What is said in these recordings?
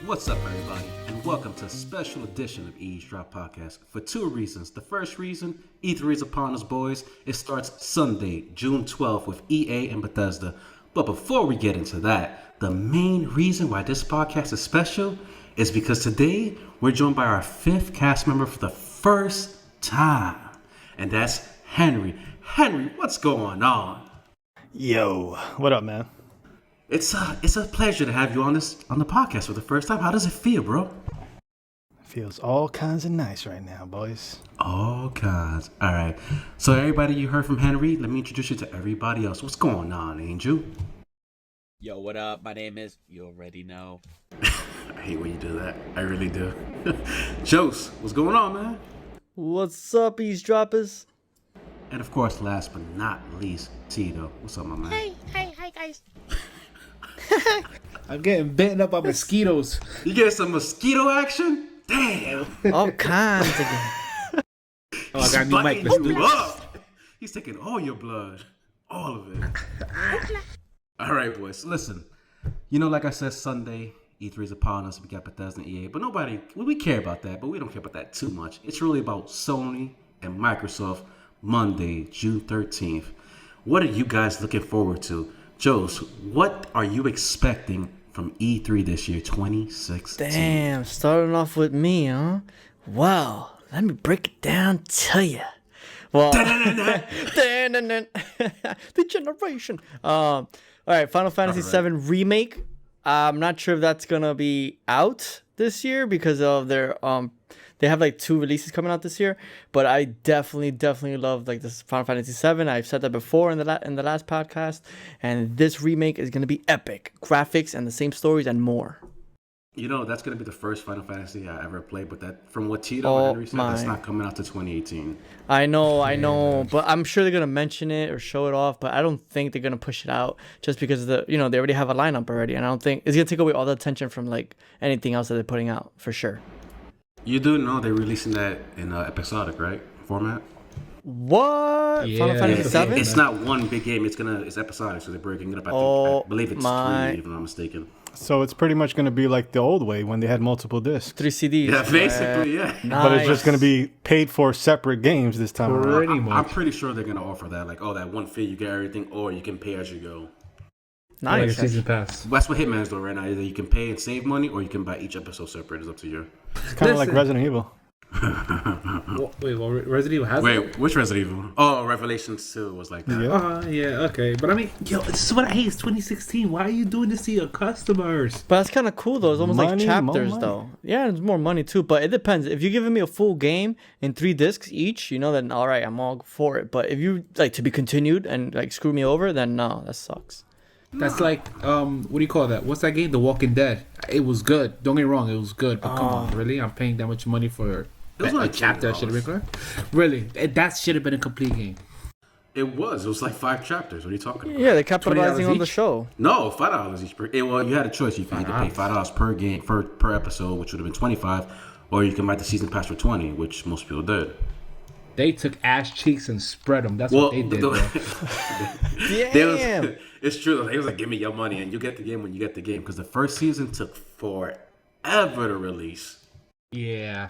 What's up, everybody, and welcome to a special edition of EaseDrop Podcast for two reasons. The first reason, E3 is upon us, boys. It starts Sunday, June 12th with EA and Bethesda. But before we get into that, the main reason why this podcast is special is because today we're joined by our fifth cast member for the first time, and that's Henry. Henry, what's going on? Yo, what up, man? It's a pleasure to have you on the podcast for the first time. How does it feel, bro? Feels all kinds of nice right now, boys. All kinds. All right. So everybody you heard from Henry, let me introduce you to everybody else. What's going on, Angel? Yo, what up? My name is, you already know. I hate when you do that. I really do. Jose, what's going on, man? What's up, EaseDroppers? And of course, last but not least, Tito. What's up, my man? Hi, guys. I'm getting bitten up by mosquitoes. You get some mosquito action? Damn. All kinds of Oh, I got a new mic. Let's do you this. up. He's taking all your blood. All of it. All right, boys. Listen, like I said, Sunday, E3 is upon us. We got Bethesda and EA. But we care about that, but we don't care about that too much. It's really about Sony and Microsoft Monday, June 13th. What are you guys looking forward to? Jose, what are you expecting from E3 this year, 2016? Damn, starting off with me, huh? Wow, let me break it down to you. Well, the generation. All right, Final Fantasy VII Remake. I'm not sure if that's gonna be out this year because of their They have like 2 releases coming out this year, but I definitely love like this Final Fantasy VII. I've said that before in the last podcast, and this remake is gonna be epic, graphics and the same stories and more. That's gonna be the first Final Fantasy I ever played, but that from what Tito and Henry said, that's not coming out to 2018. I know, but I'm sure they're gonna mention it or show it off, but I don't think they're gonna push it out just because they already have a lineup already, and I don't think it's gonna take away all the attention from like anything else that they're putting out for sure. You do know they're releasing that in episodic, right? Format? What? Yeah. Final Fantasy VII? It's not one big game. It's episodic, so they're breaking it up. I believe it's 3, if I'm not mistaken. So it's pretty much going to be like the old way when they had multiple discs. 3 CDs. Yeah, basically, yeah. Nice. But it's just going to be paid for separate games this time around. I'm pretty sure they're going to offer that. Like, that one fee, you get everything, or you can pay as you go. Like Nice. a season pass. That's what Hitman's doing right now. Either you can pay and save money, or you can buy each episode separate. It's up to you. It's kind of like Resident Evil. Wait, Resident Evil has it? Wait, which Resident Evil? Oh, Revelations 2 was like that. Yeah. Yeah, okay. But I mean, this is what I hate. It's 2016. Why are you doing this to your customers? But that's kind of cool though. It's almost like Money, chapters more though. Yeah, it's more money too. But it depends. If you're giving me a full game in 3 discs each, then all right, I'm all for it. But if you like to be continued and like screw me over, then no, that sucks. That's like, what do you call that? What's that game? The Walking Dead. It was good. Don't get me wrong. It was good. But come on, really? I'm paying that much money for was a like chapter that should have been good? Really? That should have been a complete game. It was like 5 chapters. What are you talking about? Yeah, they're capitalizing on the each? show. No, $5 each per. Well, you had a choice. You can either pay $5 per game per episode, which would have been 25, or you can buy the season pass for 20, which most people did. They took ass cheeks and spread them. That's what they did, bro. Damn. It's true. They was like, give me your money, and you get the game when you get the game. Because the first season took forever to release. Yeah.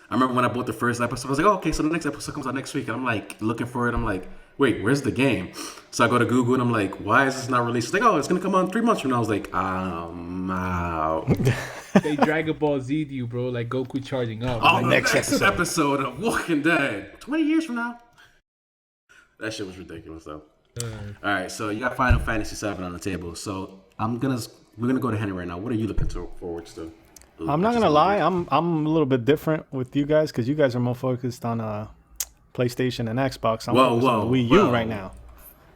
I remember when I bought the first episode, I was like, okay, so the next episode comes out next week. And I'm like, looking for it. I'm like, wait, where's the game? So I go to Google, and I'm like, why is this not released? It's like, it's going to come out in 3 months from now. I was like, I'm out. They Dragon Ball Z'd you, bro, like Goku charging up. Oh, next episode of Walking Dead. 20 years from now. That shit was ridiculous, though. All right, so you got Final Fantasy VII on the table. So we're gonna go to Henry right now. What are you looking forward to? I'm not going to lie. I'm a little bit different with you guys because you guys are more focused on PlayStation and Xbox. I'm focused on Wii U right now.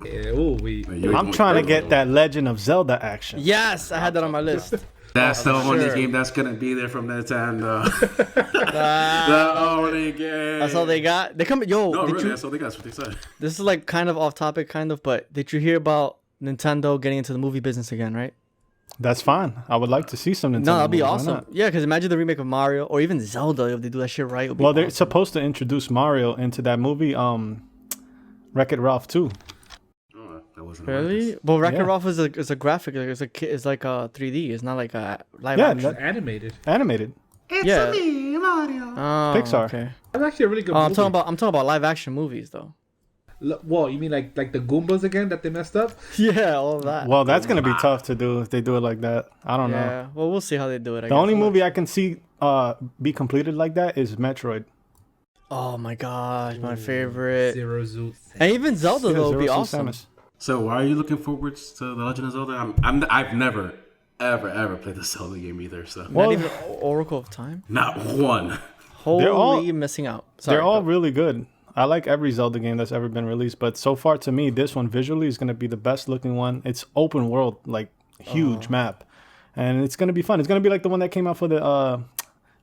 Yeah, I'm trying to get that Legend of Zelda action. Yes, I had that on my list. That's the only game that's gonna be there from Nintendo. The only game. That's all they got. They come. Yo, No, really, that's all they got. That's what they said. this is like kind of off topic, but did you hear about Nintendo getting into the movie business again? Right? That's fine. I would like to see some Nintendo. No, that'd be movies. Why awesome. not? Yeah, because imagine the remake of Mario or even Zelda if they do that shit right. It'll be Well, they're awesome. supposed to introduce Mario into that movie, Wreck-It Ralph 2. That wasn't. Really? Well, Wreck-It Ralph is a graphic. It's like a 3D. It's not like a live action. It's animated. Animated. It's me, Mario. Oh, Pixar. Okay. That's actually a really good movie. I'm talking about live action movies though. Well, you mean like the Goombas again that they messed up? Yeah, all of that. Well, that's gonna be tough to do if they do it like that. I don't know. Yeah. Well, we'll see how they do it. The only movie I can see be completed like that is Metroid. Oh my gosh, my favorite. Zero Zoo. And even Zelda though would be Zero awesome. Samus. So, why are you looking forward to The Legend of Zelda? I've never, ever played the Zelda game either. So, Well, Not even Oracle of Time. not one. Holy missing out. Sorry, They're all really good. I like every Zelda game that's ever been released, but so far to me, this one visually is going to be the best looking one. It's open world, like huge map, and it's going to be fun. It's going to be like the one that came out for the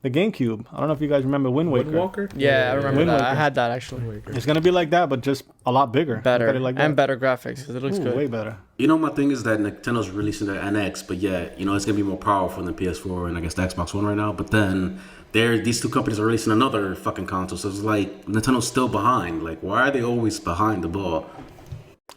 GameCube. I don't know if you guys remember Wind Waker. Walker? Yeah, I remember Wind that. Waker. I had that actually. It's going to be like that, but just a lot bigger. Better Look at it like and that. better graphics because it looks Ooh, good. way better. You know, my thing is that Nintendo's releasing their NX, but yeah, you know, it's gonna be more powerful than PS4 and I guess the Xbox One right now. But then these two companies are releasing another fucking console, so it's like Nintendo's still behind. Like, why are they always behind the ball?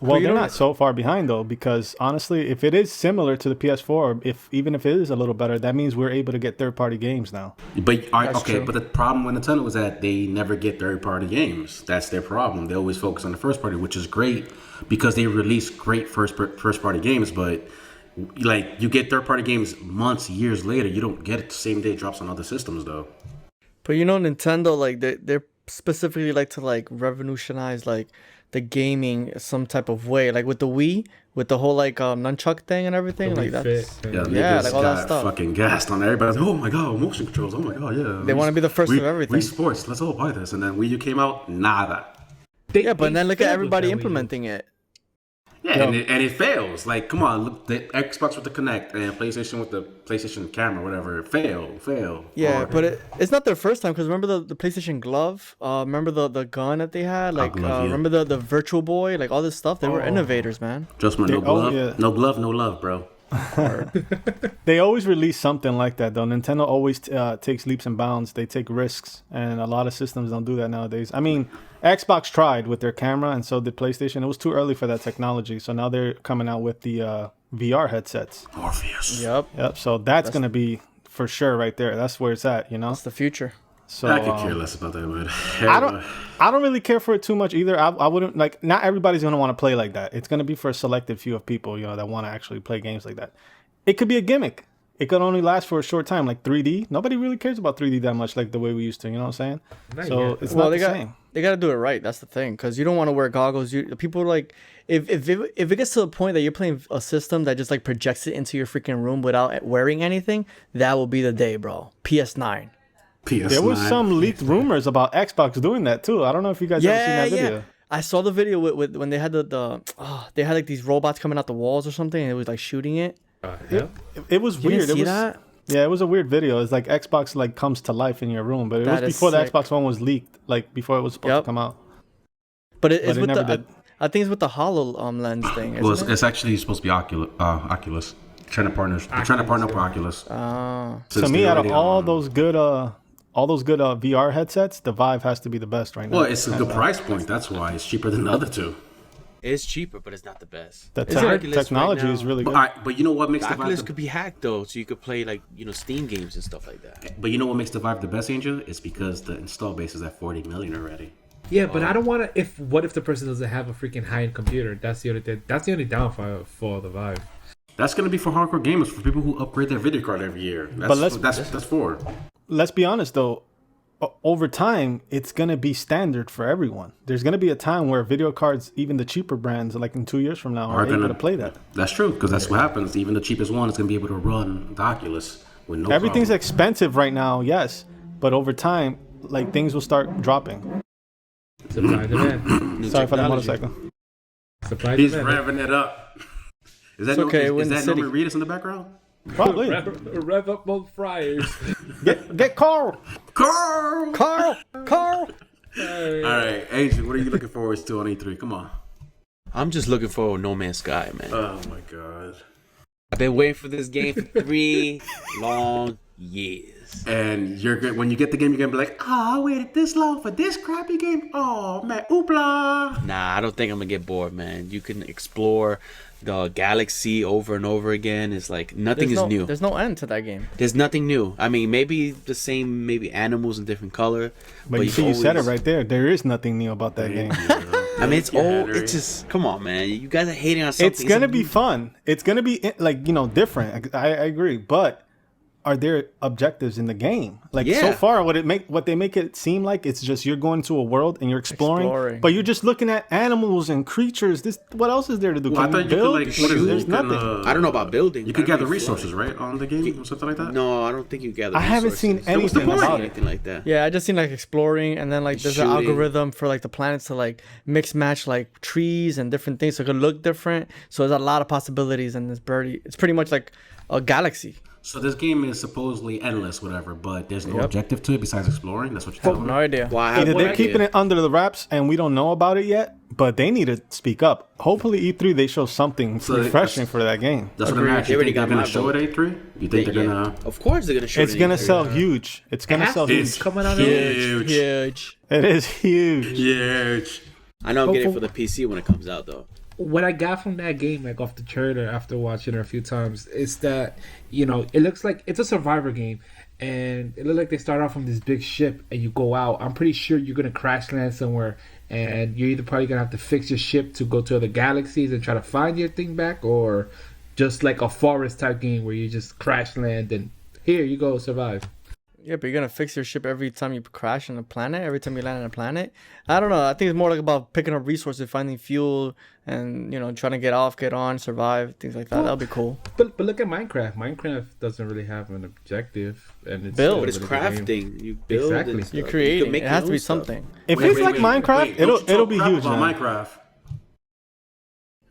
Well, you they're know- not so far behind though, because honestly, if it is similar to the PS4, even if it is a little better, that means we're able to get third-party games now. But okay, true. but the problem with Nintendo is that they never get third-party games. That's their problem. They always focus on the first party, which is great because they release great first-party games. But like, you get third-party games months, years later. You don't get it the same day it drops on other systems, though. But you know, Nintendo, like they're specifically like to like revolutionize like the gaming some type of way, like with the Wii, with the whole like nunchuck thing and everything, like that's Yeah, Yeah, niggas like all that got stuff. fucking gassed on everybody. Oh my god, motion controls. Oh my god, yeah. They wanna be the first of everything. Wii Sports, let's all buy this. And then Wii U came out, nada. yeah. But then look at everybody implementing it. Yeah, and it fails. Like, come on, look, the Xbox with the Kinect and PlayStation with the PlayStation camera, whatever, fail. Yeah, hard. but it's not their first time because remember the PlayStation Glove? Remember the gun that they had? Like, Glove, yeah. remember the Virtual Boy? Like all this stuff. They were innovators, man. Just no Oh, glove, yeah. no glove, no love, bro. They always release something like that, though. Nintendo always takes leaps and bounds. They take risks, and a lot of systems don't do that nowadays. I mean, Xbox tried with their camera, and so did PlayStation. It was too early for that technology, so now they're coming out with the VR headsets. Morpheus. Yep, So that's going to be for sure right there. That's where it's at, you know? that's the future. So I could care less about that, but I don't really care for it too much either. I wouldn't like. Not everybody's gonna want to play like that. It's gonna be for a selected few of people, you know, that want to actually play games like that. It could be a gimmick. It could only last for a short time, like 3D. Nobody really cares about 3D that much, like the way we used to. You know what I'm saying? Not So yet. it's Well, not they the got same. they got to do it right. That's the thing, because you don't want to wear goggles. People are like, if it gets to the point that you're playing a system that just like projects it into your freaking room without wearing anything, that will be the day, bro. PS9. PS9. There was some leaked rumors about Xbox doing that too. I don't know if you guys ever seen that video. I saw the video with when they had they had like these robots coming out the walls or something, and it was like shooting it. Yeah. It was You weird. didn't see it was that? Yeah, it was a weird video. It's like Xbox like comes to life in your room, but it That was is before the sick. Xbox One was leaked, like before it was supposed to come out. But it's But it with never the did. I think it's with the Holo lens thing. Well, Isn't it? it's actually supposed to be Oculus. They're trying to partner up with Oculus. Oh. To me, out of all those good VR headsets, the Vive has to be the best right now. Well, it's a good price point. That's why it's cheaper than the other two. It's cheaper, but it's not the best. The Oculus technology right is now- really good. But you know what makes The the Oculus Vive? could be hacked though, so you could play like Steam games and stuff like that. But you know what makes the Vive the best, Angel? It's because the install base is at 40 million already. Yeah, but I don't want to. What if the person doesn't have a freaking high-end computer? That's the only downfall for the Vive. That's gonna be for hardcore gamers, for people who upgrade their video card every year. That's for. Let's be honest though. Over time, it's gonna be standard for everyone. There's gonna be a time where video cards, even the cheaper brands, like in 2 years from now, are able to play that. That's true, because that's what happens. Even the cheapest one is gonna be able to run the Oculus with no Everything's problem. expensive right now, yes, but over time, like things will start dropping. Supply demand. Sorry for the technology. motorcycle. Supply He's demand. revving it up. Is that It's okay, we're is in the that city. Norman Reedus in the background? Probably. Rev up those fryers. Get Carl. Carl! Carl. All right, Angel, what are you looking forward to on E3? Come on. I'm just looking for No Man's Sky, man. Oh my god. I've been waiting for this game for 3 long years. And you're good when you get the game. You're gonna be like, "Oh, I waited this long for this crappy game. Oh man, oopla." Nah, I don't think I'm gonna get bored, man. You can explore the galaxy over and over again. It's like nothing is new. There's no end to that game. There's nothing new. I mean, maybe the same, maybe animals in different color. But you see, you said it right there. There is nothing new about that game. I mean, it's old. It's just, come on, man. You guys are hating on something. It's gonna be fun. It's gonna be like, different. I agree, but are there objectives in the game? Like so far, what they make it seem like, it's just you're going to a world and you're exploring. But you're just looking at animals and creatures. What else is there to do? Well, I thought you could There's nothing. I don't know about building. You could gather resources, right, on the game or something like that. No, I don't think you gather. I haven't seen anything about it. Anything like that. Yeah, I just seen like exploring, and then like there's an algorithm for like the planets to like mix match like trees and different things, so it could look different. So there's a lot of possibilities, and it's pretty much like a galaxy. So this game is supposedly endless, whatever, but there's no objective to it besides exploring. That's what you're telling me. No idea. Well, Either they're keeping it under the wraps and we don't know about it yet, but they need to speak up. Hopefully E3 they show something refreshing for that game. That's what I'm asking. You think they're gonna show it at E3? You think they're gonna? Of course they're gonna show it. It's gonna sell huge. It's gonna sell huge. It's coming out Huge. Huge. It is huge. Huge. I know I'm getting it for the PC when it comes out, though. What I got from that game, like off the trailer after watching it a few times, is that, it looks like it's a survivor game, and it looks like they start off from this big ship and you go out. I'm pretty sure you're gonna crash land somewhere, and you're either probably gonna have to fix your ship to go to other galaxies and try to find your thing back, or just like a forest type game where you just crash land and here you go, survive. Yeah, but you're gonna fix your ship every time you crash on a planet, every time you land on a planet. I don't know. I think it's more like about picking up resources, finding fuel, and trying to get off, get on, survive, things like that. That'll be cool. But look at Minecraft. Minecraft doesn't really have an objective, and it's Build. But it's crafting. You build. Exactly. And stuff. You're creating. You can make It has your to be own stuff. something. If it's like Minecraft, it'll be huge. About Man. Minecraft.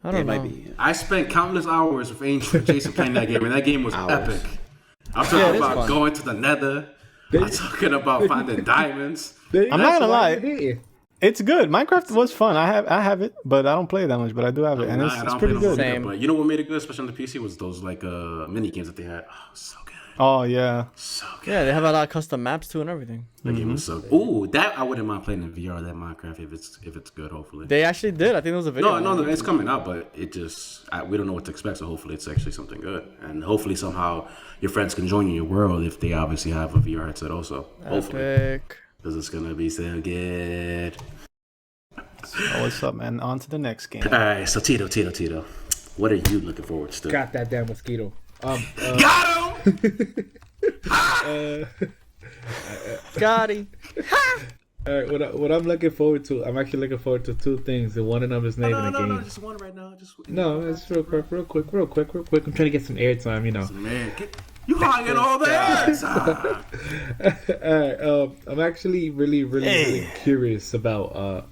I don't It know. might be. I spent countless hours with Angel and Jason playing that game, and that game was epic. I'm talking it is about fun. going to the Nether. I'm talking about finding diamonds. I'm not gonna lie. Hey. It's good. Minecraft was fun. I have it, but I don't play it that much. But I do have it, and it's pretty good. Same. But you know what made it good, especially on the PC, was those like mini games that they had. Oh, so good. Oh yeah. So good. Yeah, they have a lot of custom maps too and everything. That game was so good. Ooh, that I wouldn't mind playing in VR, that Minecraft, if it's good, hopefully. They actually did. I think there was a video. No, it's coming out, but it just, we don't know what to expect, so hopefully it's actually something good. And hopefully somehow your friends can join you in your world if they obviously have a VR headset also. Hopefully. Epic. Because it's going to be so good. So what's up, man? On to the next game. All right, so Tito. What are you looking forward to? Got that damn mosquito. Got him! Scotty. All right, what I'm looking forward to, I'm actually looking forward to two things, and one of them is not even a game. No, just one right now. It's real quick. I'm trying to get some airtime, Man, you hogging all that. All right, I'm actually really curious about.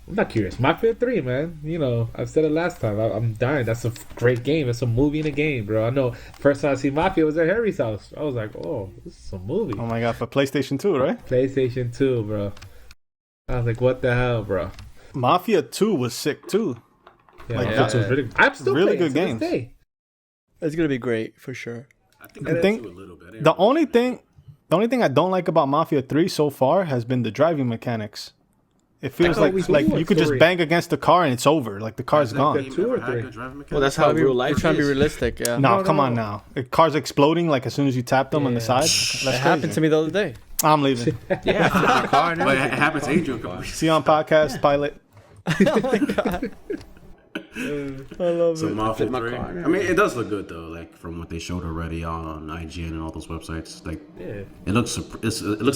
I'm not curious. Mafia 3, man. I've said it last time. I'm dying. That's a great game. It's a movie and a game, bro. I know. First time I see Mafia was at Harry's house. I was like, oh, this is a movie. Oh my god, for PlayStation 2, right? PlayStation 2, bro. I was like, what the hell, bro? Mafia 2 was sick too. Yeah, Like, that was really. I'm still really playing good to this games. day. It's gonna be great for sure. I think I I think do a little bit. The only thing I don't like about Mafia 3 so far has been the driving mechanics. It feels like you could just bang against the car and it's over. Like the car's gone. Two or three. Well, that's how real life You're trying to be is. realistic, yeah. No, come on now. The car's exploding like as soon as you tap them on the side. It happened to me the other day. I'm leaving. Yeah, flip your car and But it everything. happens to Adrian. See you on podcast, pilot. Oh my god. I love So it. Mafia my 3. car. I mean, it does look good though. Like from what they showed already on IGN and all those websites. Like, it looks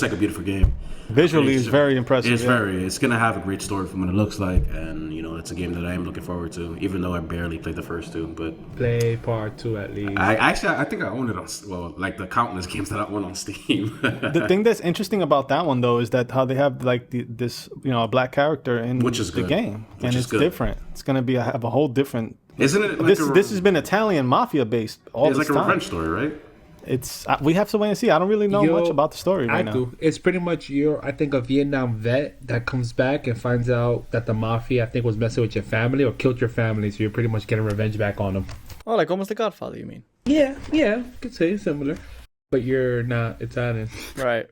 like a beautiful game. Visually, it's very impressive. It's gonna have a great story from what it looks like, and it's a game that I am looking forward to. Even though I barely played the first two, but Play part 2 at least. I think I own it on like the countless games that I own on Steam. The thing that's interesting about that one though is that how they have like this a black character in Which is the good. game, Which and is it's good. different. It's gonna be have a whole different. Isn't it? Like This has been Italian mafia based all it's this like a time. revenge story, right? It's we have to wait and see. I don't really know much about the story right now. do. It's pretty much I think a Vietnam vet that comes back and finds out that the mafia, I think, was messing with your family or killed your family, so you're pretty much getting revenge back on them. Oh, like almost The Godfather, you mean? Yeah, you could say similar. But you're not Italian. Right.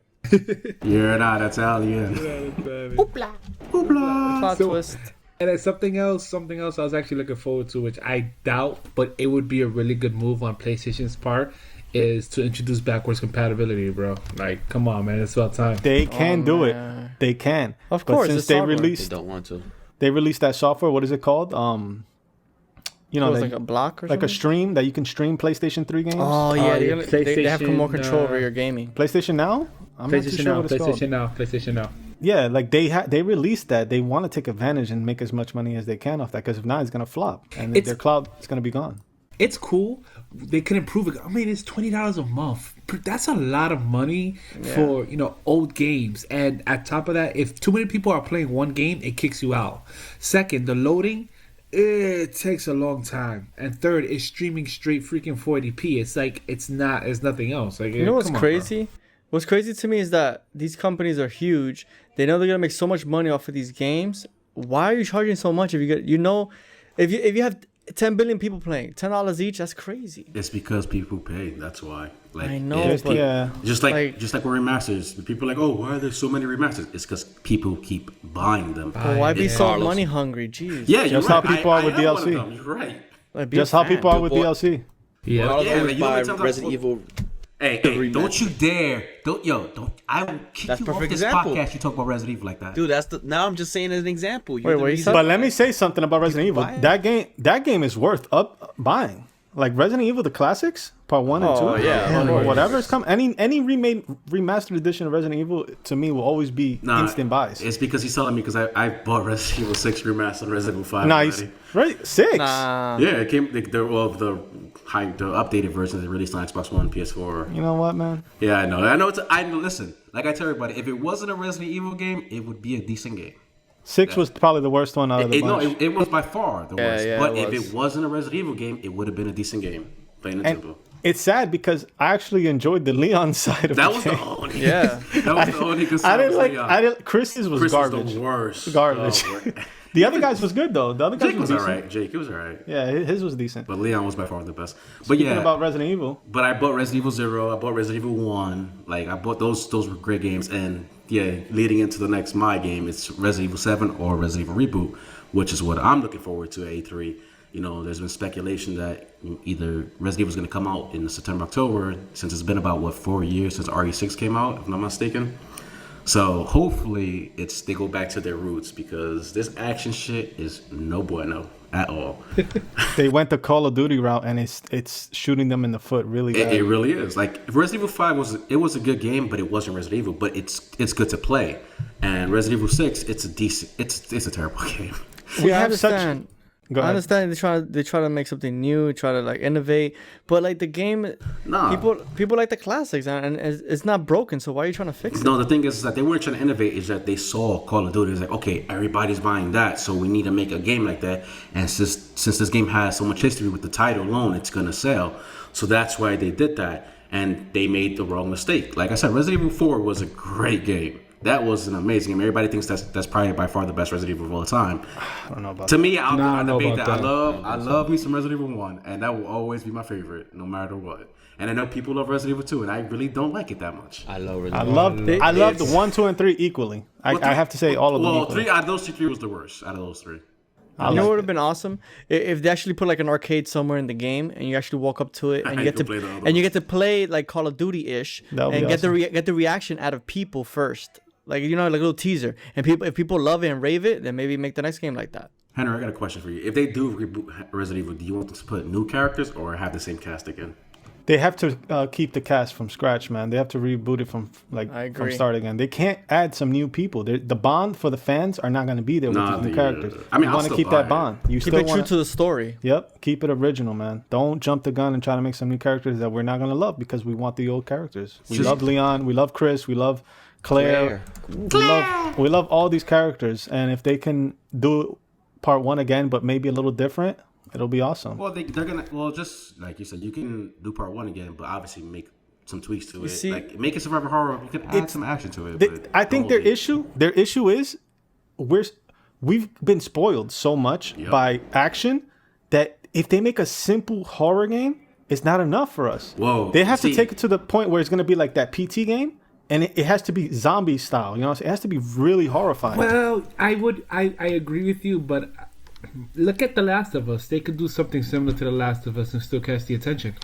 You're not Italian. Hoopla. Plot So- twist. And then something else I was actually looking forward to, which I doubt, but it would be a really good move on PlayStation's part, is to introduce backwards compatibility, bro. Like, come on, man, it's about time. They can do man. it. They can. Of But course, since it's they software. They released, don't want to. they released that software. What is it called? You know, It was that- like a block or like a something? stream that you can stream PlayStation 3 games. Oh yeah, yeah, they have more PlayStation, control over your gaming. PlayStation Now. I'm not too PlayStation sure now, what it's called. PlayStation now. Yeah, like they released that. They want to take advantage and make as much money as they can off that, because if not, it's gonna flop and It's- their cloud is gonna be gone. It's cool. They can improve it. I mean, it's $20 a month. That's a lot of money for old games. And at top of that, if too many people are playing one game, it kicks you out. Second, the loading, it takes a long time. And third, it's streaming straight freaking 480p. It's like it's nothing else. Like, You know what's come on, bro. crazy? What's crazy to me is that these companies are huge. They know they're gonna make so much money off of these games. Why are you charging so much if you get if you have 10 billion people playing, $10 each, that's crazy. It's because people pay. That's why. Like, I know, it's- but Yeah, Just like- just like with remasters, people are like, oh, why are there so many remasters? It's because people keep buying them. But why be It's so Carlos. money hungry? Jeez. Yeah, you're Just right. how people are with am one of DLC. them. You're right. Like, be a just how fan. people are with Boy. DLC. Yeah. I'll Yeah, always like, you know how buy many times Resident I- Evil. Hey, rematch. don't you dare! Don't! I will kick That's you off perfect this example. podcast. You talk about Resident Evil like that. Dude, now I'm just saying as an example. You're Wait, the what you reason said? But let me say something about Resident Evil. buy it? That game is worth buying. Like Resident Evil, the classics, part 1 and 2. Oh, yeah, of or course. whatever's come. Any remastered edition of Resident Evil to me will always be Nah, instant buys. It's because he's telling me because I bought Resident Evil 6 remastered and Resident Evil 5 Nice, already. right? 6. Nah. Yeah, it came the updated versions that released on Xbox One, PS4. You know what, man? Yeah, I know. Listen, like I tell everybody, if it wasn't a Resident Evil game, it would be a decent game. 6 was probably the worst one out of the bunch. It was by far the worst. yeah, but it if was. it wasn't a Resident Evil game, it would have been a decent game. Plain and And simple. it's sad because I actually enjoyed the Leon side of That the was game. the only. Yeah. that was the only good I side. didn't was like. Leon. I didn't. Chris's was Chris garbage. was the worst. Garbage. Oh, The other guys was good though. The other guys Jake was decent. alright. Jake, it was alright. Yeah, his was decent. But Leon was by far the best. But Speaking yeah, about Resident Evil, but I bought Resident Evil 0. I bought Resident Evil 1. Like I bought those were great games. And yeah, leading into the next my game, it's Resident Evil 7 or Resident Evil Reboot, which is what I'm looking forward to at A3. You know, there's been speculation that either Resident Evil is going to come out in September, October, since it's been about 4 years since RE6 came out, if I'm not mistaken. So hopefully they go back to their roots because this action shit is no bueno at all. they went the Call of Duty route, and it's shooting them in the foot really bad. It really is. Like Resident Evil 5 was a good game, but it wasn't Resident Evil. But it's good to play. And Resident Evil 6, it's a terrible game. See, I have such- understand. Go I ahead. understand they try to make something new, try to like innovate, but like the game, Nah. people like the classics, and it's not broken. So why are you trying to fix it? No, the thing is that they weren't trying to innovate. Is that they saw Call of Duty. It's like, okay, everybody's buying that, so we need to make a game like that. And since this game has so much history with the title alone, it's gonna sell. So that's why they did that, and they made the wrong mistake. Like I said, Resident Evil 4 was a great game. That was an amazing game. Everybody thinks that's probably by far the best Resident Evil of all time. I don't know about To me, I'll I know debate about that. that. I love me some Resident Evil 1, and that will always be my favorite, no matter what. And I know people love Resident Evil 2, and I really don't like it that much. I love I Resident Evil. love the 1, 2, and 3 equally. I have to say all of them Well, equally. 3 out of those 3 was the worst out of those 3. I You know like what would have been awesome if they actually put like an arcade somewhere in the game, and you actually walk up to it, and you You get can to play the other and you get to play like Call of Duty ish, That would and be get awesome. get the reaction out of people first, like like a little teaser, and if people love it and rave it, then maybe make the next game like that. Henry, I got a question for you. If they do reboot Resident Evil, do you want them to put new characters or have the same cast again? They have to keep the cast from scratch, man. They have to reboot it from I from agree. start again. They can't add some new people. The bond for the fans are not going to be there with Nah, these new the- characters. I mean, you I'll want to still keep buy that it. bond. You Keep still it true want to the story. Yep, keep it original, man. Don't jump the gun and try to make some new characters that we're not going to love because we want the old characters. We love Leon, we love Chris, we love Claire. We love all these characters, and if they can do part 1 again but maybe a little different, it'll be awesome. Well, they're gonna. Well, just like you said, you can do part 1 again, but obviously make some tweaks to it. see- Like make it survivor horror. You can add some action to it. They- but I think their don't- issue is we've been spoiled so much Yep. by action that if they make a simple horror game, it's not enough for us. Whoa. They have to See- take it to the point where it's going to be like that PT game, and it has to be zombie style. You know what I'm saying? It has to be really horrifying. Well, I agree with you, but look at The Last of Us. They could do something similar to The Last of Us and still catch the attention.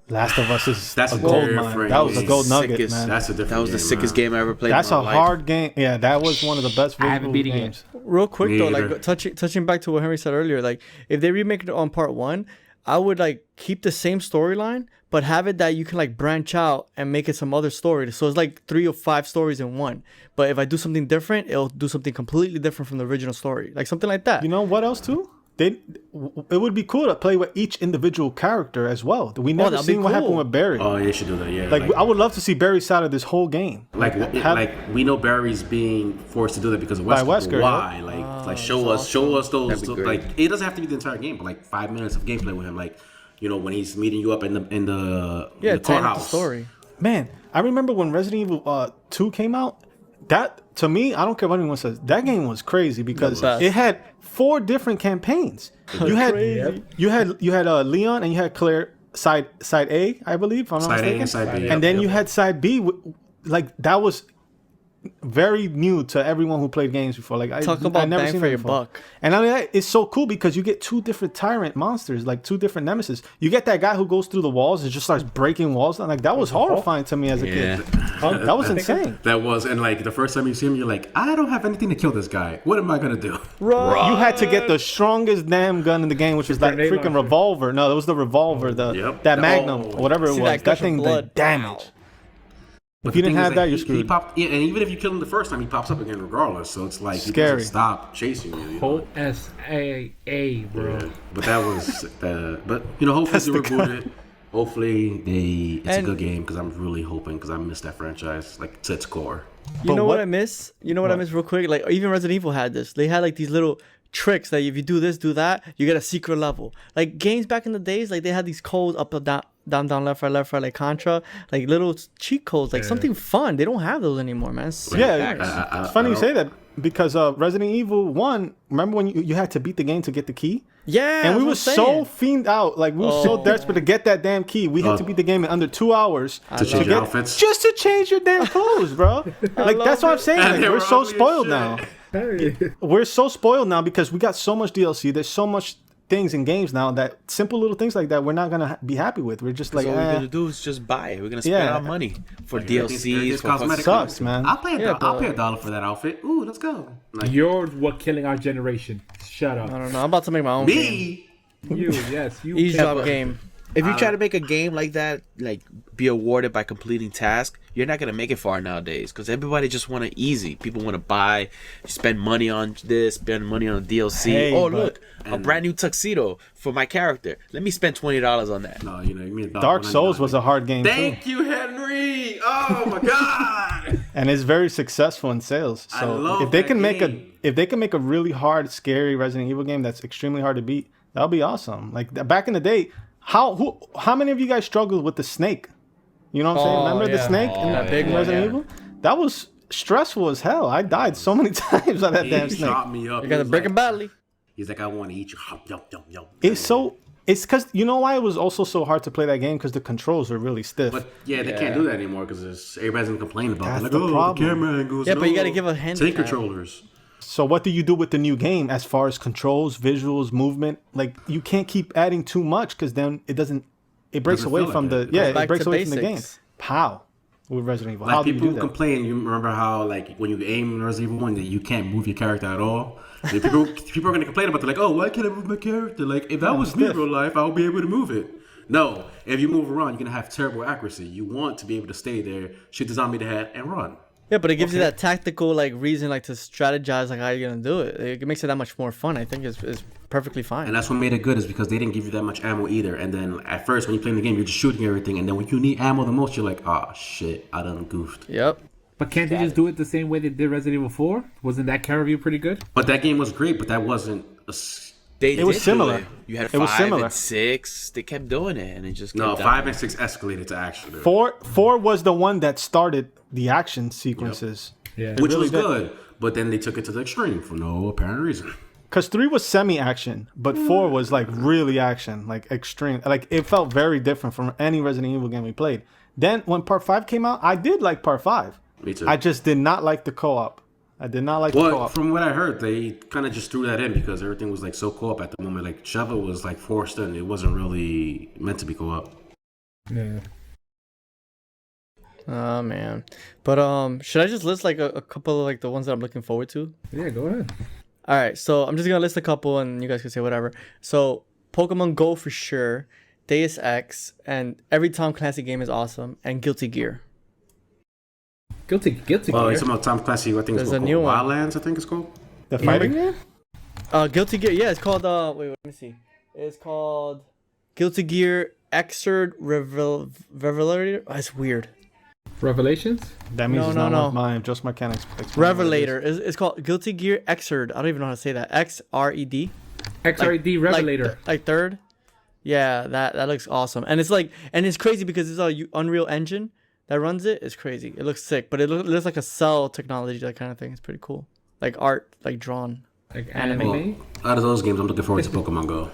Last of Us is That's a a gold different mine. That was a game. gold nugget, Sickest- man. That's a different That was the game, sickest man. game I ever played. That's in a my hard life. game. Yeah, that was one of the best I haven't visual beaten it games. Real quick Me though, either. like touching back to what Henry said earlier, like if they remake it on part 1, I would like keep the same storyline, but have it that you can like branch out and make it some other story. So it's like 3 or 5 stories in one. But if I do something different, it'll do something completely different from the original story, like something like that. You know what else too? It would be cool to play with each individual character as well. We never that'd be seen what happened cool. with Barry. Oh, they should do that. Yeah. like I would love to see Barry's side of this whole game. Have- we know Barry's being forced to do that because of By Wesker. Wesker, Why? Like show us those. That'd be great. Like it doesn't have to be the entire game, but like 5 minutes of gameplay with him. Like when he's meeting you up in the yeah, the tying up the courthouse. story. Man, I remember when Resident Evil 2 came out. That to me, I don't care what anyone says. That game was crazy because That was it had 4 different campaigns. You had Crazy. you had Leon and you had Claire side A, I believe. If I'm not Side A mistaken. and side B. And then you had side B. Like that was very new to everyone who played games before. Like Talk I about never bang seen for that your before. buck. And I mean, it's so cool because you get 2 different tyrant monsters, like 2 different nemesis. You get that guy who goes through the walls and just starts breaking walls down. Like that was horrifying to me as a Yeah. kid. That was insane. That was, and like the first time you see him, you're like, I don't have anything to kill this guy. What am I gonna do? You had to get the strongest damn gun in the game, which was that grenade freaking launcher. revolver. No, it was the revolver, Yep. that Magnum, Oh. or whatever it See was. that That gush of thing blood. did damage. But If you the didn't thing have is that, you're he screwed. popped, yeah, and even if you kill him the first time, he pops up again regardless. So it's like he Scary. doesn't stop chasing you. you know? OSAA, bro. Yeah. But that was, but hopefully That's they the reboot it. Hopefully it's And- a good game because I'm really hoping because I miss that franchise like to its core. You But know what what- I miss? You know what I miss real quick? Like even Resident Evil had this. They had like these little tricks that if you do this, do that, you get a secret level. Like games back in the days, like they had these codes up and down, left, right, like Contra, like little cheat codes, like something fun. They don't have those anymore, man. Yeah, I- it's funny you I say that because Resident Evil 1, remember when you had to beat the game to get the key? Yeah, And we were that's what I'm so saying. fiend out, like we were so Oh. desperate to get that damn key. We had to beat the game in under 2 hours To change your outfits. just to change your damn clothes, bro. Like that's what I'm saying. And Like, they we're were so ugly as spoiled shit. now. Hey. We're so spoiled now because we got so much DLC. There's so much things in games now that simple little things like that we're not gonna be happy with. We're just like, So all we're gonna do is just buy it. We're gonna spend Yeah. our money for Everything's DLCs, for cosmetic. Sucks, man. I'll pay Yeah, I'll but- pay $1 for that outfit. Ooh, let's go. Like, You're what killing our generation. Shut I up. don't know. I'm about to make my own game. me. You, yes, you. EaseDrop game. If you try to make a game like that, like be awarded by completing tasks, you're not gonna make it far nowadays because everybody just want it easy. People want to buy, spend money on this, spend money on DLC. Hey, oh but- look, a brand new tuxedo for my character. Let me spend $20 on that. No, you mean Dark Souls was a hard game too, Thank you, Henry. Oh my God. and it's very successful in sales. I So love if they that can make game. if they can make a really hard, scary Resident Evil game that's extremely hard to beat, that'll be awesome. Like back in the day, how many of you guys struggled with the snake? You know what I'm saying? Oh, Remember the yeah. snake Oh, in, that big in one, Resident yeah. Evil? That was stressful as hell. I died so many times on that damn He snake. shot me up. You got to break like, and badly. He's like, I want to eat you. Yum, yum, yum. It's because you know why it was also so hard to play that game because the controls are really stiff. But yeah, they can't do that anymore because everybody's gonna complain about That's it. Like, the oh, problem. the camera angles. Yeah, but you no. gotta give a hand Take to that. controllers. So what do you do with the new game as far as controls, visuals, movement? Like you can't keep adding too much because then it breaks Doesn't away feel from like the it. it Back breaks to away from the game. basics. How with Resident Evil? How Like do you people do that? complain. You remember how like when you aim in Resident Evil 1 that you can't move your character at all. Like, people are gonna complain about it. Like, oh, why can't I move my character? Like, if that was me in stiff. real life, I would be able to move it. No, if you move around, you're gonna have terrible accuracy. You want to be able to stay there, shoot the zombie in the head, and run. Yeah, but it gives you that tactical like reason like to strategize like how you're gonna do it. It makes it that much more fun. I think it's perfectly fine. And that's what made it good is because they didn't give you that much ammo either. And then at first, when you play in the game, you're just shooting everything. And then when you need ammo the most, you're like, oh shit, I done goofed. Yep. But can't they just do it the same way they did Resident Evil 4? Wasn't that care review pretty good? But that game was great, but that wasn't They was did do similar. it. You had It was 5 similar. and 6. They kept doing it, and it just no, kept 5 and 6 escalated to action. Dude. Four was the one that started the action sequences. Yeah. Which really was did. good, but then they took it to the extreme for no apparent reason. Because 3 was semi-action, but 4 was like really action, like extreme. Like it felt very different from any Resident Evil game we played. Then when Part 5 came out, I did like Part 5. Me too. I just did not like the co-op. I did not like the Well, co-op. from what I heard, they kind of just threw that in because everything was like so co-op at the moment. Like Sheva was like forced in; it wasn't really meant to be co-op. Yeah. Oh man, but should I just list like a couple of like the ones that I'm looking forward to? Yeah, go ahead. All right, so I'm just gonna list a couple, and you guys can say whatever. So Pokemon Go for sure, Deus Ex, and every Tom Clancy game is awesome, and Guilty Gear. Guilty Well, Gear. it's about Tom Clancy. I think it's There's a called new one. Wildlands. I think it's called. The fighting game? Guilty Gear. Yeah, it's called. Wait, let me see. It's called Guilty Gear Xrd Revelator. Oh, it's weird. Revelations. That means No, it's no, not no. one of mine. Just mechanics. Revelator. It's called Guilty Gear Xrd. I don't even know how to say that. XRED. XRD Revelator. Like third. Yeah, that looks awesome, and it's like, and it's crazy because it's a Unreal Engine that runs it. It's crazy. It looks sick, but it looks like a cell technology, that kind of thing. It's pretty cool. Like art, like drawn. Like anime. anime. Well, out of those games, I'm looking forward to Pokemon Go.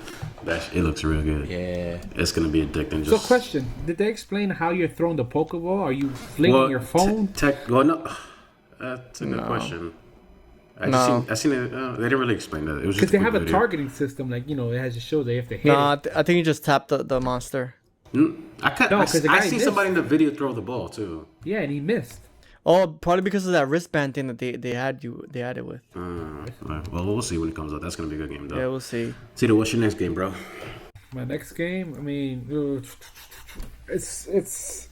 It looks real good. Yeah. It's gonna be addicting. So, question: did they explain how you're throwing the Pokeball? Are you flinging your phone? Well, no. That's a good question. I seen it. They didn't really explain that. It was Because just they a quick have a video. targeting system, like it has to show they have to hit. No, it. I think you just tapped the monster. No, 'cause the I guy seen missed. somebody in the video throw the ball too. Yeah, and he missed. Oh, probably because of that wristband thing that they had it with. Well, we'll see when it comes out. That's gonna be a good game though. Yeah, we'll see. Tito, what's your next game, bro? My next game, I mean, it's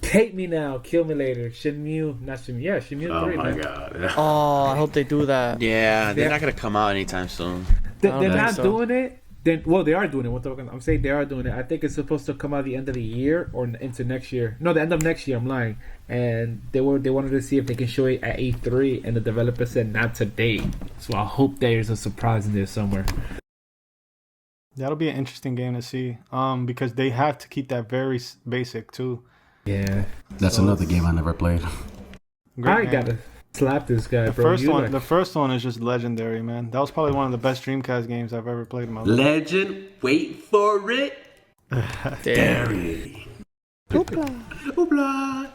hate me now, kill me later. Shenmue, not Shenmue. Yeah, Shenmue Oh 3, my man. god. Oh, I hope they do that. Yeah, they're Yeah. not gonna come out anytime soon. I don't They're think not so. doing it. Well, they are doing it. I'm saying they are doing it. I think it's supposed to come out the end of the year or into next year. No, the end of next year. I'm lying. And they wanted to see if they can show it at E3, and the developer said not today. So I hope there's a surprise in there somewhere. That'll be an interesting game to see. Because they have to keep that very basic too. Yeah, That's another game I never played. Great I game. gotta slap this guy, The bro. first You one, like- the first one is just legendary, man. That was probably one of the best Dreamcast games I've ever played in my life. Legend, wait for it. Damn. Hoopla.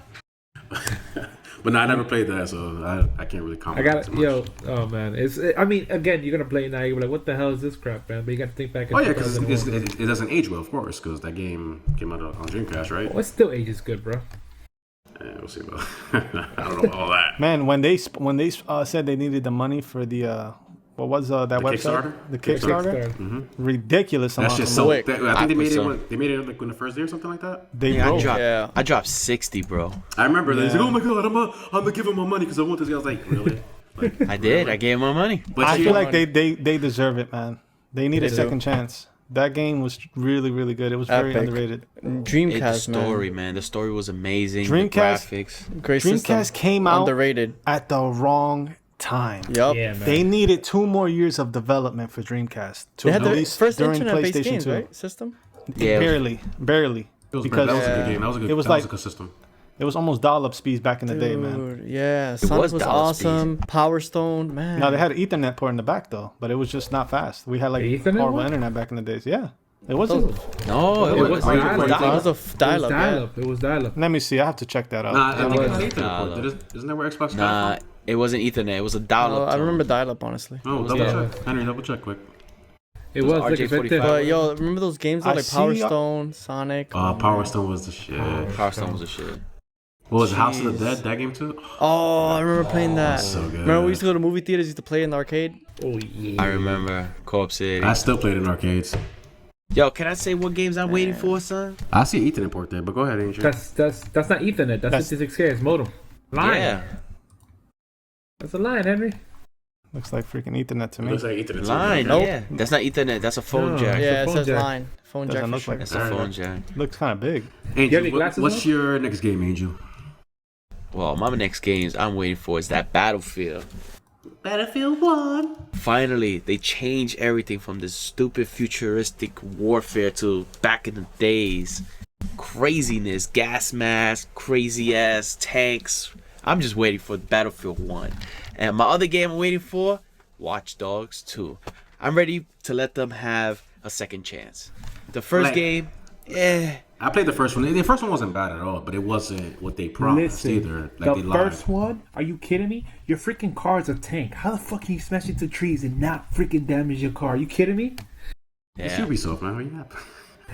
But no, I never played that, so I can't really comment. I got too it. much. Oh man, I mean, again, you're gonna play it now. You're like, what the hell is this crap, man? But you got to think back. Oh yeah, because 2001. it doesn't age well, of course, because that game came out on Dreamcast, right? Well, it still ages good, bro. Yeah, we'll see about. I don't know about all that. Man, when they said they needed the money for the what was that website? Kickstarter? The Kickstarter. Kickstarter. Ridiculous That's amount just of so. money. Quick. I think they made it. So. They made it like in the first day or something like that. They Yeah, broke. I dropped 60, bro. I remember they Yeah. said, "Oh my god, I'm gonna give him my money because I want this." I was like, "Really?" Like, I did. I gave him my money. But I you- feel like they deserve it, man. They need They a do. second chance. That game was really, really good. It was very Epic. underrated. The Dreamcast, story, man. man. The story was amazing. Dreamcast- The graphics. Great Dreamcast system. came out Underrated. at the wrong time. Yup. Yeah, man. They needed 2 more years of development for Dreamcast to They had the release first during internet-based PlayStation games, 2. right? System. Yeah. Barely. It was, Because that was a Yeah. good game. That was a good. It was that was like- a good system. it was almost dial-up speeds back in the day, man. Dude, yeah. Sonic was was dial-up awesome. Power Stone, man. Now they had an Ethernet port in the back though, but it was just not fast. We had like The Ethernet horrible one? internet back in the days. Yeah, it wasn't. No, It was dial-up. That was a dial-up. Yeah. It was dial-up. Let me see. I have to check that out. Nah, I think was- it's Ethernet Nah, port. Isn't that where Xbox? Nah, it wasn't Ethernet. It was a dial-up. I tone. remember dial-up, honestly. Oh, was double dial-up. check. Henry, double check quick. It was was like RJ45. But yo, remember those games though, I like Power see- Stone, Sonic? Power man. Stone was the shit. Power Stone was a shit. What was it, House of the Jeez. Dead? That game too? Oh, I remember playing that. so good. Remember we used to go to movie theaters, used to play in the arcade? Oh yeah. I remember Co-op City. I still played in arcades. Yo, can I say what games I'm waiting for, son? I see Ethernet port there, but go ahead, Angel. That's not Ethernet. That's 56K. It's modem. Line. Yeah, That's a line, Henry. Looks like freaking Ethernet to It me. looks like Ethernet. line. Nope. Yeah, that's not Ethernet. That's a phone No. jack. Yeah, it phone says jack. line. Phone Doesn't jack. look for like sure. That's a phone jack. Looks kind of big. You have any Angel, glasses what's on? your next game, Angel? Well, my next games I'm waiting for is that Battlefield. Battlefield 1. Finally, they changed everything from this stupid futuristic warfare to back in the days. Craziness, gas mask, crazy ass tanks. I'm just waiting for Battlefield 1. And my other game I'm waiting for, Watch Dogs 2. I'm ready to let them have a second chance. The first Like- game, I played the first one. The first one wasn't bad at all, but it wasn't what they promised either. Like they the lied. first one, are you kidding me? Your freaking car's a tank. How the fuck can you smash into trees and not freaking damage your car? Are you kidding me? It's yeah. Ubisoft, man. What you have?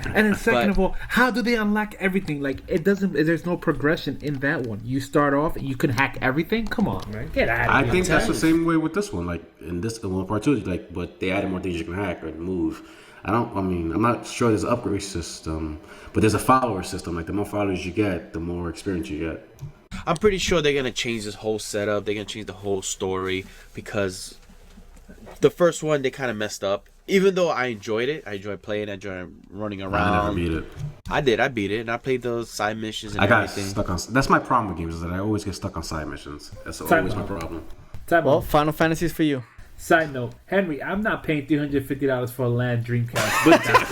And then second But- of all, how do they unlock everything? Like it doesn't. There's no progression in that one. You start off and you can hack everything. Come on, man, get out of I here. think that's the same way with this one. Like in this one part two, like, but they added more things you can hack or move. I'm not sure there's an upgrade system, but there's a follower system. Like the more followers you get, the more experience you get. I'm pretty sure they're gonna change this whole setup. They're gonna change the whole story because the first one they kind of messed up. Even though I enjoyed it, I enjoyed playing, I enjoyed running around. I never beat it. I did. I beat it, and I played those side missions and I got everything. stuck on. That's my problem with games is that I always get stuck on side missions. That's Time always my out. problem. Well, Final Fantasy's for you. Side note, Henry, I'm not paying $350 for a land Dreamcast.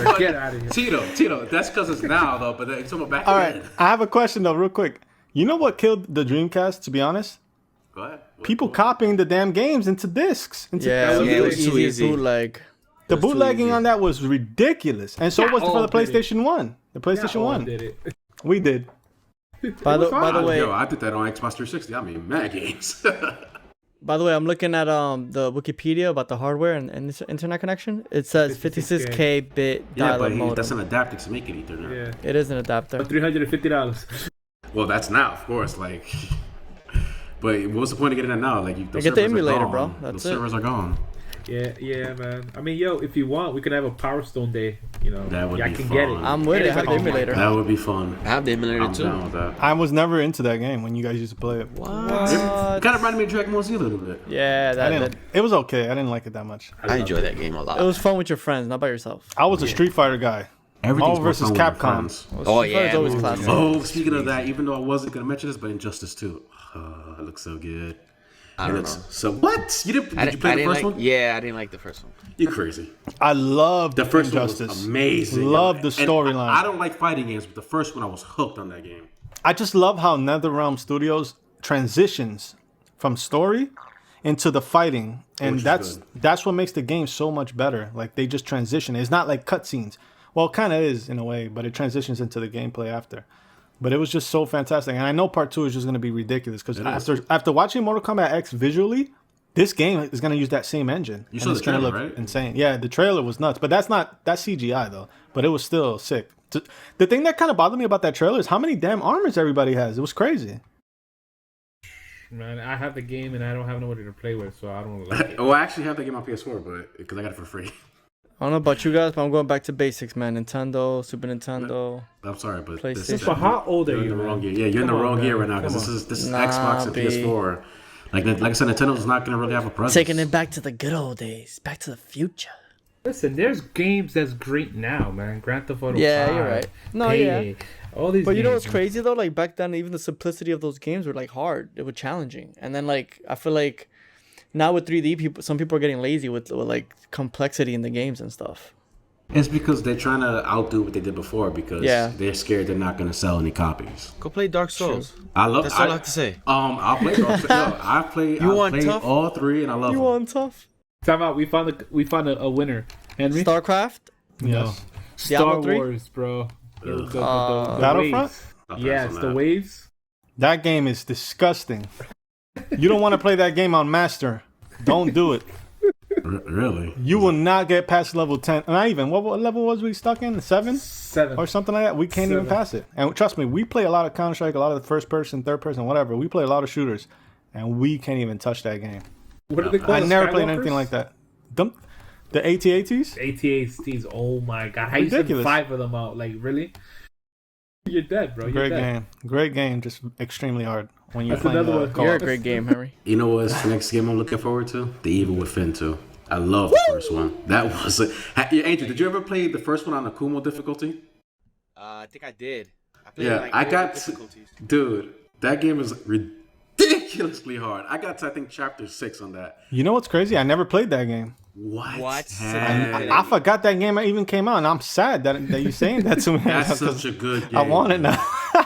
But get out of here. Tito, that's because it's now though. But it's talking back. All right, I have a question though, real quick. You know what killed the Dreamcast? To be honest, Go ahead. people copying the damn games into discs. That was it was easy. too easy. Bootleg. The was too bootlegging easy. on that was ridiculous, and so Yeah, was for all the did it. PlayStation 1. The PlayStation All 1. did it. We did. By the way, Yo, I did that on Xbox 360. I mean, mad games. I'm looking at the Wikipedia about the hardware and this internet connection. It says 56K bit yeah, dial-up but modem. that's an adapter to make it Ethernet. Yeah. It is an adapter. $350. Well, that's now, of course. Like, but what's the point of getting it now? Like, those get the servers are emulator, gone. bro. That's Those it. servers are gone. Yeah, man. I mean, yo, if you want, we could have a Power Stone day. You know, That would I be can fun. get it. I'm with it. I have the Anybody can get emulator. That would be fun. I have the emulator I'm too. down with that. I was never into that game when you guys used to play it. It kind of reminded me of Dragon Ball Z a little bit. Yeah, I that didn't. It was okay. I didn't like it that much. I enjoy that game a lot. it was fun with your friends, not by yourself. I was a Street Fighter guy. Everything's Marvel more versus fun with your Capcom. friends. Oh, Street yeah, Fighter's always man. classic. Oh, speaking of that, even though I wasn't gonna mention this, but Injustice 2, it looks so good. I don't know. So what? Did you play the didn't first like, one? Yeah, I didn't like the first one. You crazy? I loved The first Injustice. one was amazing. Love the And storyline. I don't like fighting games, but the first one I was hooked on that game. I just love how NetherRealm Studios transitions from story into the fighting, and Which is that's good. that's what makes the game so much better. Like they just transition. It's not like cutscenes. Well, it kind of is in a way, but it transitions into the gameplay after. But it was just so fantastic, and I know part 2 is just going to be ridiculous because after watching Mortal Kombat X visually, this game is going to use that same engine. You and saw it's the gonna trailer, look right? insane. Yeah, the trailer was nuts, but that's CGI though. But it was still sick. The thing that kind of bothered me about that trailer is how many damn armors everybody has. It was crazy. Man, I have the game and I don't have nobody to play with, so I don't like it. Oh, I actually have that game on PS4, but because I got it for free. I don't know about you guys, but I'm going back to basics, man. Nintendo, Super Nintendo. I'm sorry, but PlayStation. But how old are you're in you, the man? wrong year. Yeah, you're in the Come on, wrong year man. right now because Come this is Nah, Xbox and B. PS4. Like I said, Nintendo's not gonna really have a presence. Taking it back to the good old days, back to the future. Listen, there's games that's great now, man. Grand Theft Auto Yeah, 5, you're right. No, Payday, all these. But you know what's games, crazy though? Like back then, even the simplicity of those games were like hard. It was challenging, and then like I feel like now with 3D, some people are getting lazy with like complexity in the games and stuff. It's because they're trying to outdo what they did before because Yeah. they're scared they're not gonna sell any copies. Go play Dark Souls. I love. That's all I have to say. I'll play. I play. You I want played tough? all three, and I love You them. want tough? Time out. We found a winner. Henry. StarCraft. Yes. Star Diablo 3? Wars, bro. The Battlefront? waves. I'll pass Yes, on the that. waves. That game is disgusting. You don't want to play that game on Master. Don't do it. Really? You will not get past level 10. Not even. What level was we stuck in? 7? 7. Or something like that? We can't even 7. pass it. And trust me, we play a lot of Counter-Strike, a lot of the first person, third person, whatever. We play a lot of shooters. And we can't even touch that game. What are they called? I never played Skywalkers? anything like that. The AT-ATs? AT-ATs. Oh my god. How you send Ridiculous. 5 of them out? Like, really? You're dead, bro. You're Great dead. game. Great game. Just extremely hard when you're That's playing another one. co-op. You're a great game, Henry. You know what's the next game I'm looking forward to? The Evil Within 2. I love the first one. That was it. Angel, did you ever play the first one on the Kumo difficulty? I think I did. I played Yeah, like I all got. difficulties. Dude, that game is ridiculously hard. I got to, I think, chapter 6 on that. You know what's crazy? I never played that game. What? Hey. I forgot that game even came out, and I'm sad that you're saying that to me. That's such a good game. I want it now.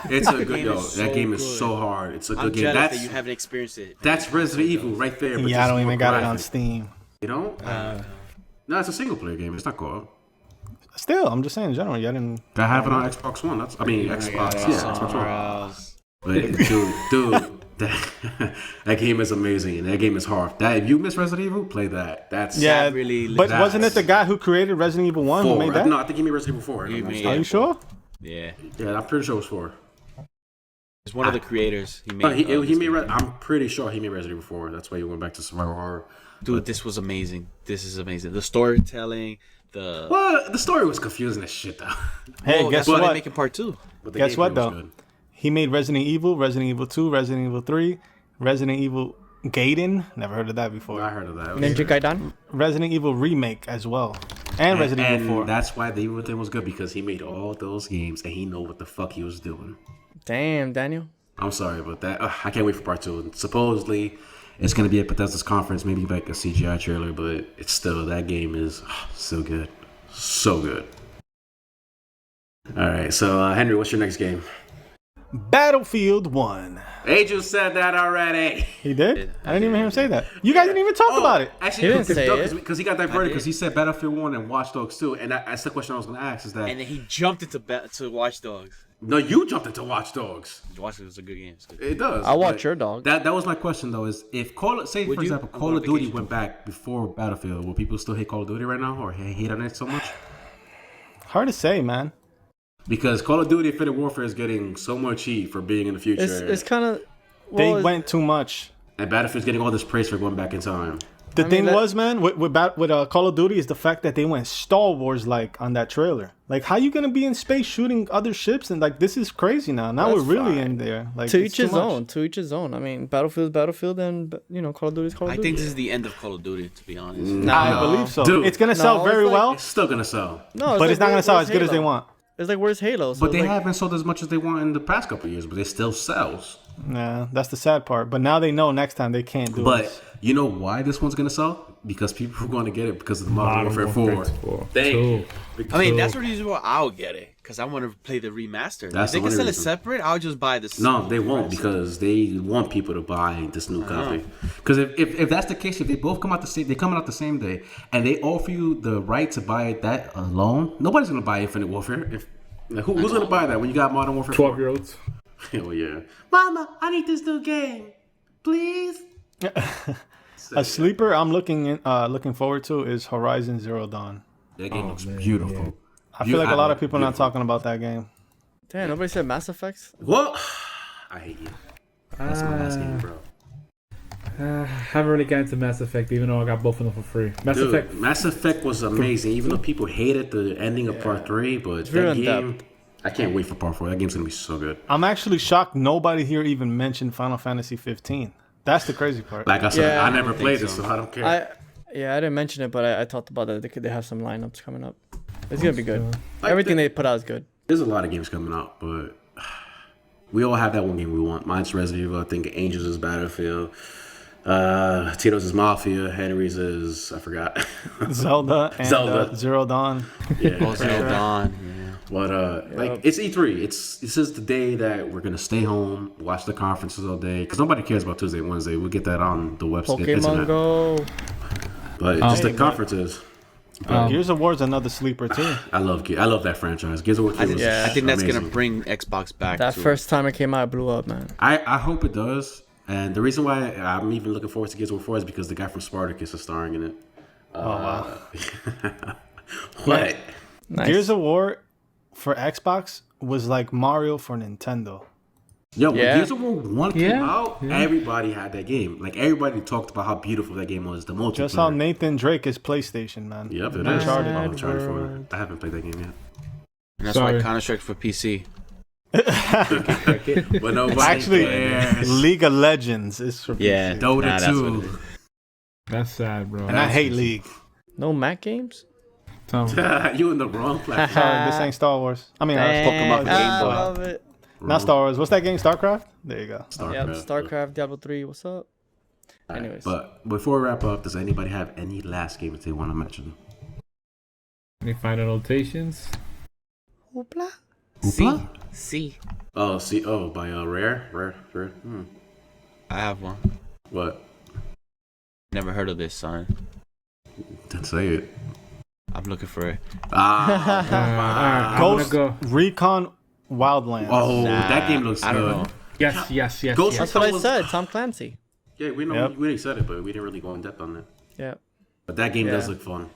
It's a good game yo. is That so game is good. so hard. It's a I'm good game. jealous That's that you haven't experienced it. that's Resident Evil right there. But Yeah, I just don't more even got it on graphic. Steam. You know? No, it's a single player game. It's not co-op. Still, I'm just saying in general. I didn't. I have it on Xbox One. Xbox. Yeah, Xbox One. But dude, that game is amazing, and that game is hard. If you miss Resident Evil, play that. That's really. But wasn't it the guy who created Resident Evil 1 who made that? No, I think he made Resident Evil 4. Are you sure? Yeah. Yeah, I'm pretty sure it was 4. He's one of the creators. He made. I'm pretty sure he made Resident Evil 4. That's why he went back to survival horror. Dude, this was amazing. This is amazing. The storytelling. The story was confusing as shit though. Hey, guess what? They're making part 2. Guess what though? He made Resident Evil, Resident Evil 2, Resident Evil 3, Resident Evil Gaiden. Never heard of that before. I heard of that. Ninja Gaiden. Resident Evil Remake as well, and Resident Evil 4. That's why the Evil thing was good because he made all those games and he know what the fuck he was doing. Damn, Daniel. I'm sorry about that. I can't wait for part 2. Supposedly, it's gonna be at Bethesda's conference, maybe like a CGI trailer, but it's still that game is so good, so good. All right, so Henry, what's your next game? Battlefield 1. Angel said that already. He did? I didn't even hear him say that. You guys didn't even talk about it. Actually, He didn't say it. because he got diverted because he said Battlefield 1 and Watch Dogs 2, and that's the question I was going to ask is that... And then he jumped into Watch Dogs. No, you jumped into Watch Dogs. Watch Dogs is a good game. It does. I watch your dog. That was my question, though, is if for example, Call of Duty went back before Battlefield, will people still hate Call of Duty right now or hate on it so much? Hard to say, man. Because Call of Duty Infinite Warfare is getting so much heat for being in the future. It's kind of. They went too much. And Battlefield's getting all this praise for going back in time. The thing was, man, with Call of Duty is the fact that they went Star Wars like on that trailer. Like, how you gonna be in space shooting other ships and like this is crazy now. Now we're really in there. Like to each his own. To each his own. I mean, Battlefield, and Call of Duty is Call of Duty. I think this is the end of Call of Duty, to be honest. I believe so. Dude. It's gonna sell very well, It's still gonna sell. No, but it's not gonna sell as good as they want. It's like, where's Halo? So But they haven't sold as much as they want in the past couple of years, but it still sells. Yeah, that's the sad part. But now they know next time they can't do it. But you know why this one's gonna sell? Because people are going to get it because of the Modern Warfare 4. Thank you. I mean, that's the reason why I'll get it. Because I want to play the remaster. That's if they the can sell only it separate, I'll just buy this. No, they won't because they want people to buy this new copy. Because if that's the case, if they both come out they come out the same day, and they offer you the right to buy that alone, nobody's gonna buy Infinite Warfare. Who's gonna buy that when you got Modern Warfare 4? 12-year-olds. Hell yeah. Mama, I need this new game, please. A sleeper I'm looking forward to is Horizon Zero Dawn. That game looks beautiful. Yeah. I feel like a lot of people are not talking about that game. Damn, nobody said Mass Effect? What? I hate you. That's my last game, bro. Haven't really gotten into Mass Effect, even though I got both of them for free. Mass Effect was amazing, even though people hated the ending of Part 3, but that game... I can't wait for Part 4. That game's going to be so good. I'm actually shocked nobody here even mentioned Final Fantasy 15. That's the crazy part. Like I said, I never played it, so I don't care. I didn't mention it, but I talked about that. They have some lineups coming up. It's going to be good. Everything they put out is good. There's a lot of games coming out, but we all have that one game we want. Mine's Resident Evil. I think Angels is Battlefield. Tito's is Mafia. Henry's is, I forgot. Zelda and Zero Dawn. Yeah, Zero Dawn. Yeah. But it's E3. This is the day that we're gonna stay home, watch the conferences all day, because nobody cares about Tuesday and Wednesday. We'll get that on the website. Pokemon Go. But just the conferences. Gears of War is another sleeper too. I love that franchise. Gears of War 3 was I think that's amazing. gonna bring Xbox back. That first time it came out, it blew up, man. I hope it does. And the reason why I'm even looking forward to Gears of War 4 is because the guy from Spartacus is starring in it. Wow. What? Nice. Gears of War for Xbox was like Mario for Nintendo. Yo, when Gears of War 1 came out, everybody had that game. Like, everybody talked about how beautiful that game was. The multiplayer. Just how Nathan Drake is PlayStation, man. Yep, it is. Uncharted 4. I haven't played that game yet. And that's why Counter-Strike for PC. But nobody actually cares. League of Legends is for PC. Dota 2. That's sad, bro. And I hate League. No Mac games? You in the wrong platform. Sorry, this ain't Star Wars. I mean, Pokemon Game I Boy. love it. Not Star Wars. What's that game? StarCraft? There you go. StarCraft, Diablo 3. What's up? Anyways. But before we wrap up, does anybody have any last games they want to mention? Any final notations? Hoopla. C. Oh, see. Oh, by Rare. I have one. What? Never heard of this, son. Didn't say it. I'm looking for it. I'm Ghost gonna go. Recon Wildlands. Oh, Nah, that game looks I good. don't know. Yes. Ghost That's Recon what I was- said. Tom Clancy. Yeah, we know Yep. we already said it, but we didn't really go in depth on it. Yeah. But that game does Yeah. look fun.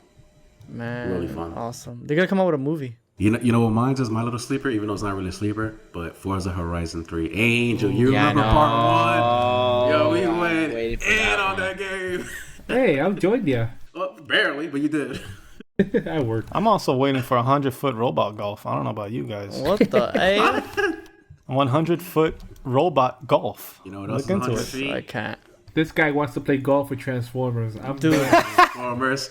Man. Really fun. Awesome. They're gonna come out with a movie. You know what mine is? My little sleeper, even though it's not really a sleeper, but Forza Horizon 3. Angel, you Yeah, I remember know. part 1? Yo, we I'm went waiting for in that on one. that game. Hey, I've joined you. Oh, barely, but you did. I worked. I'm also waiting for 100-foot robot golf. I don't know about you guys. What the? Hey, 100-foot robot golf. You know what else Look is into 100 it. feet? I can't. This guy wants to play golf with Transformers. I'm Dude, Transformers.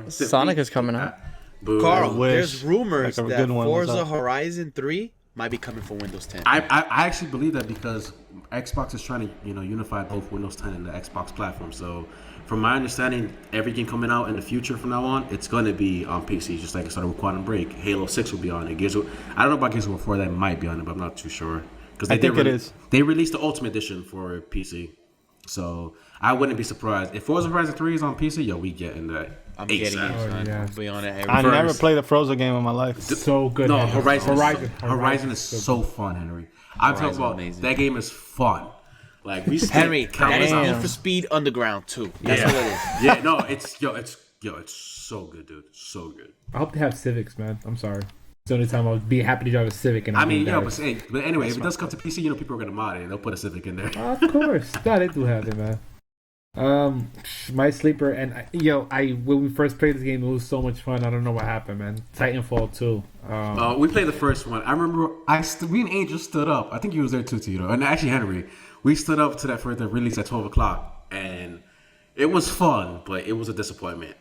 Sonic is coming out. Boo. Carl, wish. there's rumors Like a that good one was Forza up. Horizon 3 might be coming for Windows 10. I actually believe that because Xbox is trying to unify both Windows 10 and the Xbox platform. So from my understanding, every game coming out in the future from now on, it's going to be on PC, just like it started with Quantum Break. Halo 6 will be on it. I don't know about Gears of War 4, that might be on it, but I'm not too sure. Because I think it is. They released the Ultimate Edition for PC. So I wouldn't be surprised. If Forza Horizon 3 is on PC, yo, we getting that. I'm getting it, ASAP. son. yeah. I'll be on it every I First. never played a Frozen game in my life. so good. No, Henry. Horizon is so fun, Henry. I'm talking Horizon's about amazing. that game is fun. Like we spent Henry, that countless is hours- Need for Speed Underground 2. That's what it is. Yeah, no, it's so good, dude. So good. I hope they have Civics, man. I'm sorry. It's the only time I'll be happy to drive a Civic. And I I'm mean, being but anyway, if it does come to PC, people are gonna mod it. They'll put a Civic in there. Of course, yeah, they do have it, man. My sleeper and when we first played this game, it was so much fun. I don't know what happened, man. Titanfall 2. We played the first one. I remember me and Angel stood up. I think you was there too, Tito, and actually Henry. We stood up to that for the release at 12 o'clock, and it was fun, but it was a disappointment.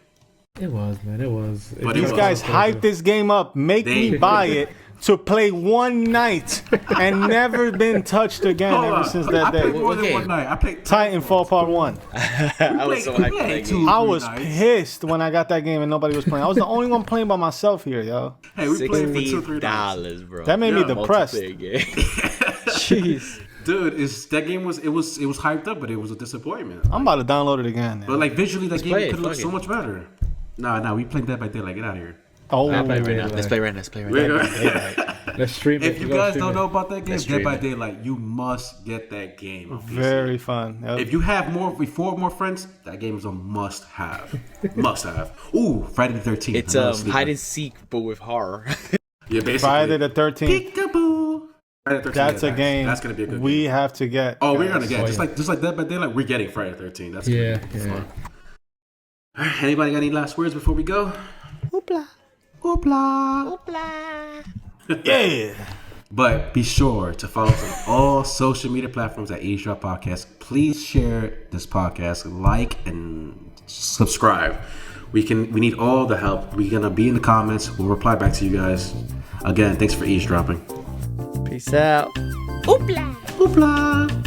It was, man. It was. But These guys hyped this game up, make me buy it to play one night and never been touched again Hold ever on. since I that played day. more than Okay. one night. I played Titanfall Part 1. I was so hyped for that game. I was pissed when I got that game and nobody was playing. I was the only one playing by myself here, yo. Hey, we played for 2-3 nights. $60, bro. That made me Yeah, depressed. Multiplayer game. Jeez. Dude, that game was hyped up, but it was a disappointment. I'm about to download it again. But like visually, that game play it, could look fuck so it. much better. Nah, we played Dead by Daylight. Get out of here. Oh, Let's play Right now. right Let's now. play right now. Let's play right now. Let's stream it. If you Go guys stream don't it. know about that game, Let's Dead stream by it. Daylight, you must get that game on PC. very fun. Yep. If you have four more friends, that game is a must-have. Must-have. Ooh, Friday the 13th. It's another sleeper. hide and seek, but with horror. Yeah, basically. Friday the 13th. Peekaboo. Friday the 13th. That's a game That's gonna be a good we game. have to get. Oh, we're guys. gonna get Oh, yeah. just like Dead by Daylight. We're getting Friday the 13th. That's gonna Yeah, be yeah. fun. All right, anybody got any last words before we go? Hoopla. Hoopla. Hoopla. Yeah. But be sure to follow us on all social media platforms at EaseDrop Podcast. Please share this podcast, like and subscribe. We need all the help. We're gonna be in the comments. We'll reply back to you guys. Again, thanks for eavesdropping. Peace out. Hoopla.